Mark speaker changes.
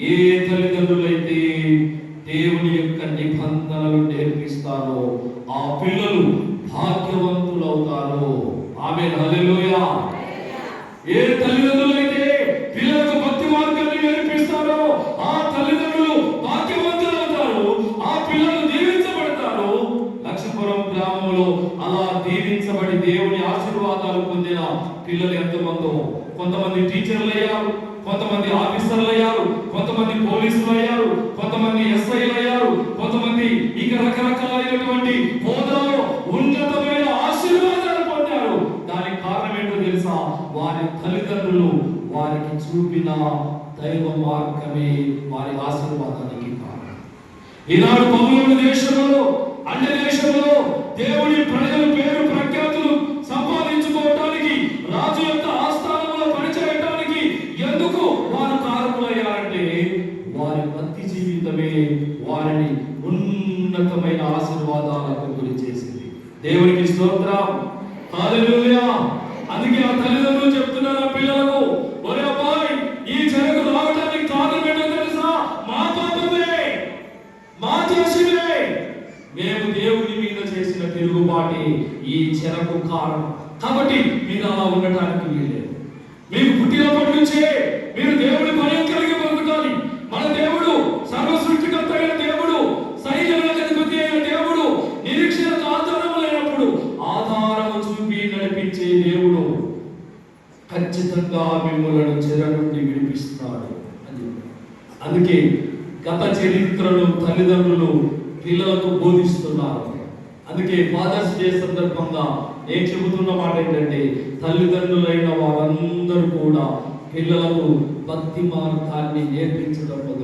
Speaker 1: ఏ తల్లిదండ్రులైతే దేవుని యొక్క నిబంధనలు నేర్పిస్తారో ఆ పిల్లలు భాగ్యవంతులు అవుతారు. ఆమేన్, హల్లెలూయా. ఏ తల్లిదండ్రులైతే పిల్లలకు భక్తి మార్గాన్ని నేర్పిస్తారో ఆ తల్లిదండ్రులు భాగ్యవంతులు అవుతారు, ఆ పిల్లలు దీవించబడతారు. లక్ష్మీపురం గ్రామంలో అలా దీవించబడి దేవుని ఆశీర్వాదాలు పొందిన పిల్లలు ఎంతమందో. కొంతమంది టీచర్లు అయ్యారు, కొంతమంది ఆఫీసర్లు అయ్యారు, కొంతమంది పోలీసులు అయ్యారు, కొంతమంది ఎస్ఐలు అయ్యారు, కొంతమంది ఇక రకరకాలైనటువంటి హోదాలో ఉన్నతమైన ఆశీర్వాదాలు పొందారు. దానికి కారణం ఏంటో తెలుసా? వారి తల్లిదండ్రులు వారికి చూపిన దైవ మార్గమే వారి ఆశీర్వాదానికి కారణం. ఈనాడు బహుళ దేశంలో, అన్య దేశంలో దేవుని ప్రజలు పేరు ప్రఖ్యాతులు సంపాదించుకోవడానికి, రాజు యొక్క ఆస్థానంలో పనిచేయడానికి ఎందుకు వారు కారకులయ్యారంటే వారి భక్తి జీవితమే వారిని ఉన్నతమైన ఆశీర్వాదాలకు గురి చేసింది. దేవునికి స్తోత్రం, హల్లెలూయా. అందుకే ఆ తల్లిదండ్రులు చెప్తున్నారు ఆ పిల్లలకు, ఒరే అబ్బాయి, ఈ చెరకు రావడానికి కారణం ఏంటో తెలుసా? మా పాపమే, మా చేసినే, మేము దేవుని మీద చేసిన తిరుగుబాటే ఈ చెరకు కారణం. కాబట్టి మీరు అలా ఉండటానికి వీల్లేదు. మీకు పుట్టినప్పటి నుంచే మీరు దేవుని భయం కలిగి బ్రతకాలి. మన దేవుడు సర్వసృష్టికర్త అయిన దేవుడు, సైన్యములకు అధిపతి అయిన దేవుడు, నిరీక్షణకు ఆధారము లేనప్పుడు ఆధారము చూపి నడిపించే దేవుడు ఖచ్చితంగా మిమ్మల్ని చెర నుండి విడిపిస్తాడు అని. అందుకే గత చరిత్రను తల్లిదండ్రులు పిల్లలకు బోధిస్తున్నారు. అందుకే ఫాదర్స్ డే సందర్భంగా నేను చెబుతున్న మాట ఏంటంటే, తల్లిదండ్రులైన వారందరూ కూడా పిల్లలకు భక్తి మార్గాన్ని నేర్పించడం మొదలు